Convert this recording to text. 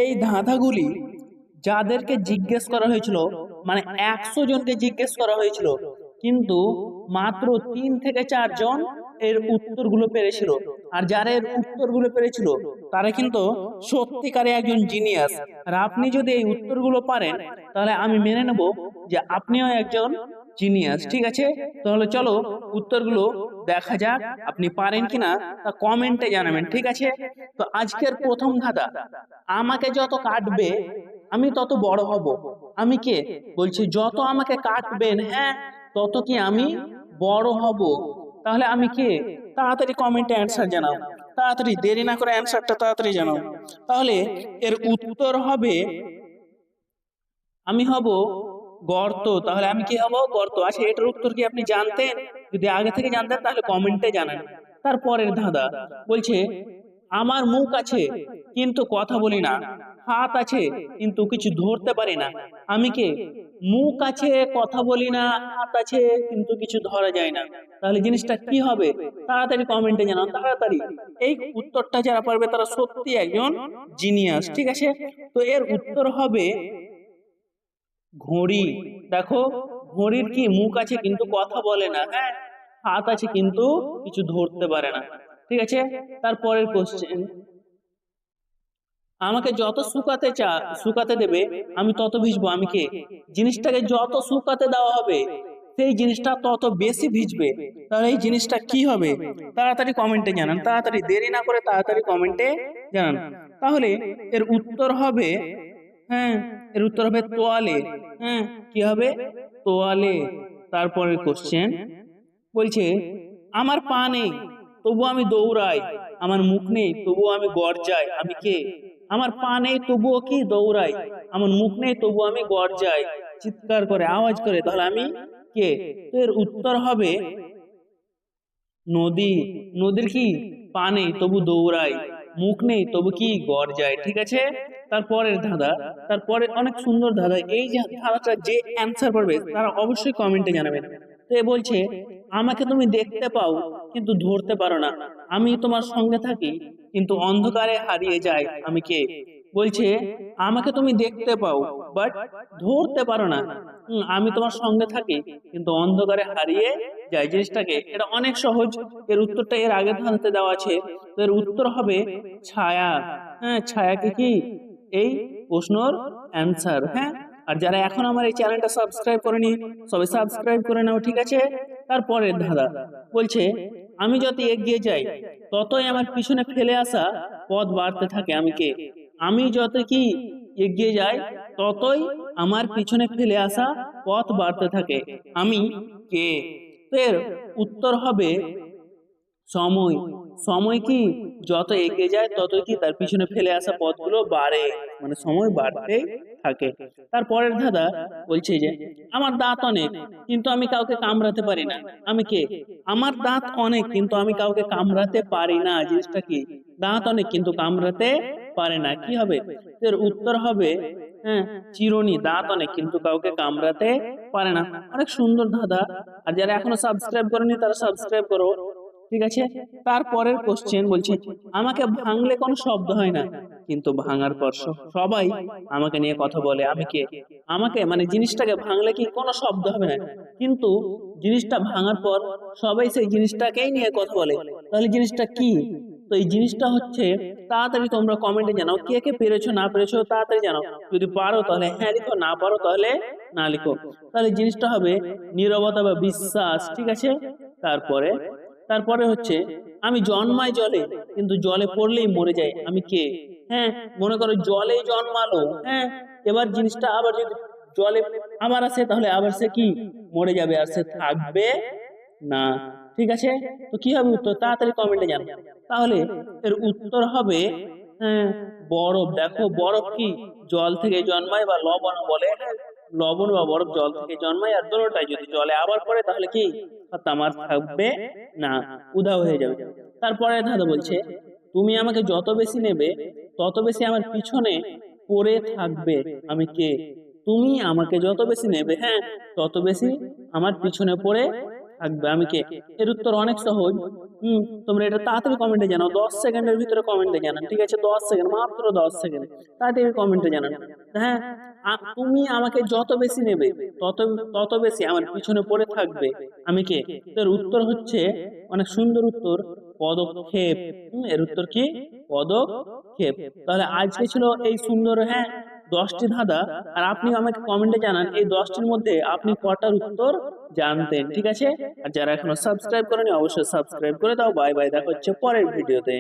এই ধাঁধাগুলি যাদেরকে জিজ্ঞেস করা হয়েছিল, মানে 100 জনকে জিজ্ঞেস করা হয়েছিল, কিন্তু মাত্র 3 থেকে 4 জন এর উত্তরগুলো পেরেছিল। আর যারা এর উত্তরগুলো পেরেছিল তারা কিন্তু সত্যিকারে একজন জিনিয়াস। আর আপনি যদি এই উত্তরগুলো পারেন তাহলে আমি মেনে নেব যে আপনিও একজন জিনিয়াস। ঠিক আছে, তাহলে চলো উত্তরগুলো দেখা যাক। আপনি পারেন কিনা তা কমেন্টে জানাবেন। ঠিক আছে, তো আজকের প্রথম ধাঁধা, আমাকে যত কাটবে আমি তত বড় হব, আমি কে? বলছি যত আমাকে কাটবেন, হ্যাঁ, তত কি আমি বড় হব। তাহলে আমি কে? তাড়াতাড়ি কমেন্টে অ্যান্সার জানাও, তাড়াতাড়ি, দেরি না করে অ্যান্সারটা তাড়াতাড়ি জানাও। তাহলে এর উত্তর হবে আমি হব গর্ত। তাহলে আমি কি হব? গর্ত। আচ্ছা, এটার উত্তর কি আপনি জানতেন? যদি আগে থেকে জানতেন তাহলে কমেন্টে জানান। তারপরের ধাঁধা বলছে, আমার মুখ আছে কিন্তু কথা বলি না, হাত আছে কিন্তু কিছু ধরতে পারি না, আমি কে? মুখ আছে, কথা বলি না, হাত আছে কিন্তু কিছু ধরা যায় না, তাহলে জিনিসটা কি হবে? তাড়াতাড়ি কমেন্টে জানান, তাড়াতাড়ি। এই উত্তরটা যারা পারবে তারা সত্যি একজন জিনিয়াস। ঠিক আছে, তো এর উত্তর হবে ঘড়ি। দেখো, ঘড়ির কি মুখ আছে কিন্তু কথা বলে না, হ্যাঁ, হাত আছে কিন্তু কিছু ধরতে পারে না। ঠিক আছে, তারপরের কোশ্চেন, আমাকে যত শুকাতে দেবে আমি তত ভিজবো, আমি কে? জিনিসটাকে যত শুকাতে দেওয়া হবে সেই জিনিসটা তত বেশি ভিজবে, তাহলে এই জিনিসটা কি হবে? তাড়াতাড়ি কমেন্টে জানান, তাড়াতাড়ি, দেরি না করে তাড়াতাড়ি কমেন্টে জানান। তাহলে এর উত্তর হবে, হ্যাঁ, এর উত্তর হবে তোয়ালে। হ্যাঁ, কি হবে? তোয়ালে। তারপরের কোশ্চেন বলছে, আমার পা নেই তবু আমি দৌড়াই, আমার মুখ নেই তবুও আমি গর্জাই, আমি কে? আমার পা নেই তবুও কি দৌড়াই, আমার মুখ নেই তবুও আমি গর্জাই, চিৎকার করে, আওয়াজ করে, তাহলে আমি কে? তো এর উত্তর হবে নদী। নদীর কি পা নেই তবু দৌড়ায়, মুখ নেই তবু কি গর্জায়। ঠিক আছে, তারপরের ধাঁধা, তারপরে অনেক সুন্দর ধাঁধা। এই যে ধাঁধাটা যে অ্যান্সার করবে তারা অবশ্যই কমেন্টে জানাবেন। তো এ বলছে, আমাকে তুমি দেখতে পাও কিন্তু ধরতে পারো না, আমি তোমার সঙ্গে থাকি কিন্তু অন্ধকারে হারিয়ে যায়, আমি কে? বলছে, আমাকে তুমি দেখতে পাও বাট ধরতে পারো না, আমি তোমার সঙ্গে থাকি কিন্তু অন্ধকারে হারিয়ে যায়, জিনিসটাকে? এটা অনেক সহজ। এর উত্তরটা এর আগের ধাঁধাতে দেওয়া আছে। তো এর উত্তর হবে ছায়া। হ্যাঁ, ছায়াকে কি এই প্রশ্নর অ্যান্সার। হ্যাঁ, আর যারা এখন আমার এই চ্যানেলটা সাবস্ক্রাইব করেনি সবাই সাবস্ক্রাইব করে নাও। ঠিক আছে, তারপরের ধাঁধা বলছে, আমি যত এগিয়ে যাই ততই আমার পিছনে ফেলে আসা পথ বাড়তে থাকে, আমি কে? আমি যত কি এগিয়ে যাই ততই আমার পিছনে ফেলে আসা পথ বাড়তে থাকে, আমি কে? তো এর উত্তর হবে সময়। সময় কি যত এগিয়ে যায় ততই কি তার পিছনে ফেলে আসা পথগুলো বাড়ে, মানে সময় বাড়তেই থাকে। তারপরের ধাঁধা বলছে যে, আমার দাঁত অনেক কিন্তু আমি কাউকে কামড়াতে পারি না, আমি কে? আমার দাঁত অনেক কিন্তু আমি কাউকে কামড়াতে পারি না, জিনিসটা কি? দাঁত অনেক কিন্তু কামড়াতে পারে না, কি হবে? এর উত্তর হবে, হ্যাঁ, চিরুনি। দাঁত অনেক কিন্তু কাউকে কামড়াতে পারে না। অনেক সুন্দর ধাঁধা। আর যারা এখনো সাবস্ক্রাইব করেনি তারা সাবস্ক্রাইব করো। ঠিক আছে, তারপরের কোশ্চেন বলছে, আমাকে ভাঙলে কোনো শব্দ হয় না কিন্তু ভাঙার পর সবাই আমাকে নিয়ে কথা বলে, আমি কে? আমাকে মানে জিনিসটাকে ভাঙলে কি কোনো শব্দ হবে না, কিন্তু জিনিসটা ভাঙার পর সবাই সেই জিনিসটাকেই নিয়ে কথা বলে, তাহলে জিনিসটা কি? তো এই জিনিসটা হচ্ছে, তাড়াতাড়ি তোমরা কমেন্টে জানাও, কে কে পেরেছো না পেরেছো তাড়াতাড়ি জানাও। যদি পারো তাহলে হ্যাঁ লিখো, না পারো তাহলে না লিখো। তাহলে জিনিসটা হবে নীরবতা বা বিশ্বাস। ঠিক আছে, তারপরে তারপরে হচ্ছে, আমি জন্মাই জলে কিন্তু জলে পড়লেই মরে যায়, আমি কে? হ্যাঁ, মনে করো জলেই জন্মালো, হ্যাঁ, এবার জিনিসটা আবার যদি জলে আবার আসে তাহলে আবার সে কি মরে যাবে, আর সে থাকবে না। ঠিক আছে, তো কি হবে উত্তর? তাড়াতাড়ি কমেন্টে জানাও। তাহলে এর উত্তর হবে, হ্যাঁ, বরফ। দেখো, বরফ কি জল থেকে জন্মায় বা লবণ বলে, হ্যাঁ, লবণ বা বরফ জল থেকে জন্মায়, আর দুটোটাই যদি জলে আবার পড়ে তাহলে কি আমার থাকবে না, উধাও হয়ে যাবে। তারপরে ধাঁধা বলছে, তুমি আমাকে যত বেশি নেবে তত বেশি আমার পিছনে পড়ে থাকবে, আমি কে? তুমি আমাকে যত বেশি নেবে, হ্যাঁ, তত বেশি আমার পিছনে পড়ে থাকবে, আমি কে? এর উত্তর অনেক সহজ। তোমরা এটা তাড়াতাড়ি কমেন্টে জানাও, 10 সেকেন্ডের ভিতরে কমেন্টে জানান, ঠিক আছে? 10 সেকেন্ড, মাত্র 10 সেকেন্ড, তাড়াতাড়ি কমেন্টে জানান। হ্যাঁ, তুমি আমাকে যত বেশি নেবে তত তত বেশি আমার পিছনে পড়ে থাকবে। আমি কে? তোর উত্তর হচ্ছে অনেক সুন্দর উত্তর, পদক্ষেপ। এর উত্তর কি? পদক্ষেপ। তাহলে আজকে ছিল এই সুন্দর, হ্যাঁ, 10টি ধাঁধা। আর আপনি আমাকে কমেন্টে জানান এই 10টির মধ্যে আপনি কটার উত্তর জানতেন, ঠিক আছে? আর যারা এখনো সাবস্ক্রাইব করেনি অবশ্যই সাবস্ক্রাইব করে দাও। বাই বাই, দেখা হচ্ছে পরের ভিডিওতে।